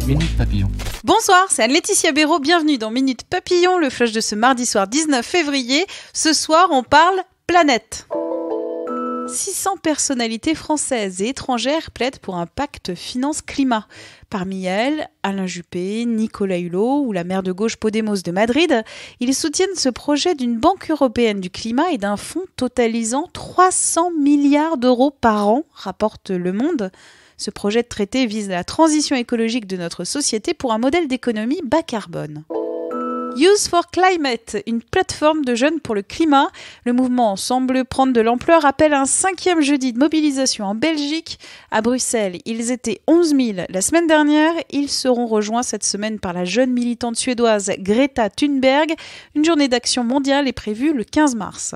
Minute Papillon. Bonsoir, c'est Anne-Laetitia Béraud, bienvenue dans Minute Papillon, le flash de ce mardi soir 19 février. Ce soir, on parle planète. 600 personnalités françaises et étrangères plaident pour un pacte finance-climat. Parmi elles, Alain Juppé, Nicolas Hulot ou la maire de gauche Podemos de Madrid. Ils soutiennent ce projet d'une banque européenne du climat et d'un fonds totalisant 300 milliards d'euros par an, rapporte Le Monde. Ce projet de traité vise la transition écologique de notre société pour un modèle d'économie bas carbone. Youth for Climate, une plateforme de jeunes pour le climat. Le mouvement semble prendre de l'ampleur, appelle un 5e jeudi de mobilisation en Belgique. À Bruxelles, ils étaient 11 000 la semaine dernière. Ils seront rejoints cette semaine par la jeune militante suédoise Greta Thunberg. Une journée d'action mondiale est prévue le 15 mars.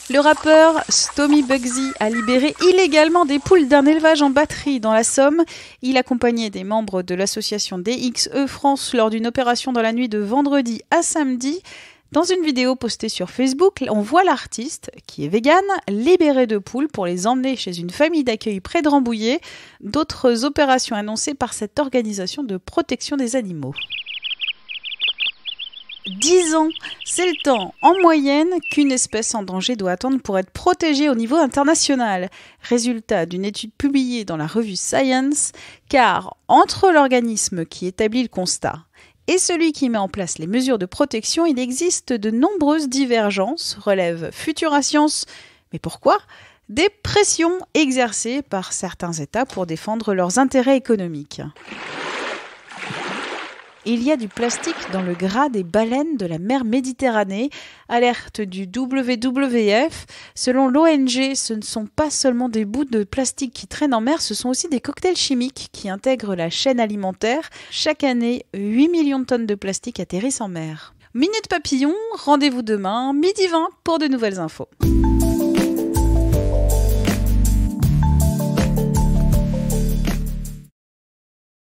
Le rappeur Stomy Bugsy a libéré illégalement des poules d'un élevage en batterie dans la Somme. Il accompagnait des membres de l'association DXE France lors d'une opération dans la nuit de vendredi à samedi. Dans une vidéo postée sur Facebook, on voit l'artiste, qui est végane, libérer deux poules pour les emmener chez une famille d'accueil près de Rambouillet. D'autres opérations annoncées par cette organisation de protection des animaux. 10 ans, c'est le temps en moyenne qu'une espèce en danger doit attendre pour être protégée au niveau international. Résultat d'une étude publiée dans la revue Science, car entre l'organisme qui établit le constat et celui qui met en place les mesures de protection, il existe de nombreuses divergences, relève Futura Science. Mais pourquoi ? Des pressions exercées par certains États pour défendre leurs intérêts économiques. Il y a du plastique dans le gras des baleines de la mer Méditerranée, alerte du WWF. Selon l'ONG, ce ne sont pas seulement des bouts de plastique qui traînent en mer, ce sont aussi des cocktails chimiques qui intègrent la chaîne alimentaire. Chaque année, 8 millions de tonnes de plastique atterrissent en mer. Minute Papillon, rendez-vous demain, 12h20 pour de nouvelles infos.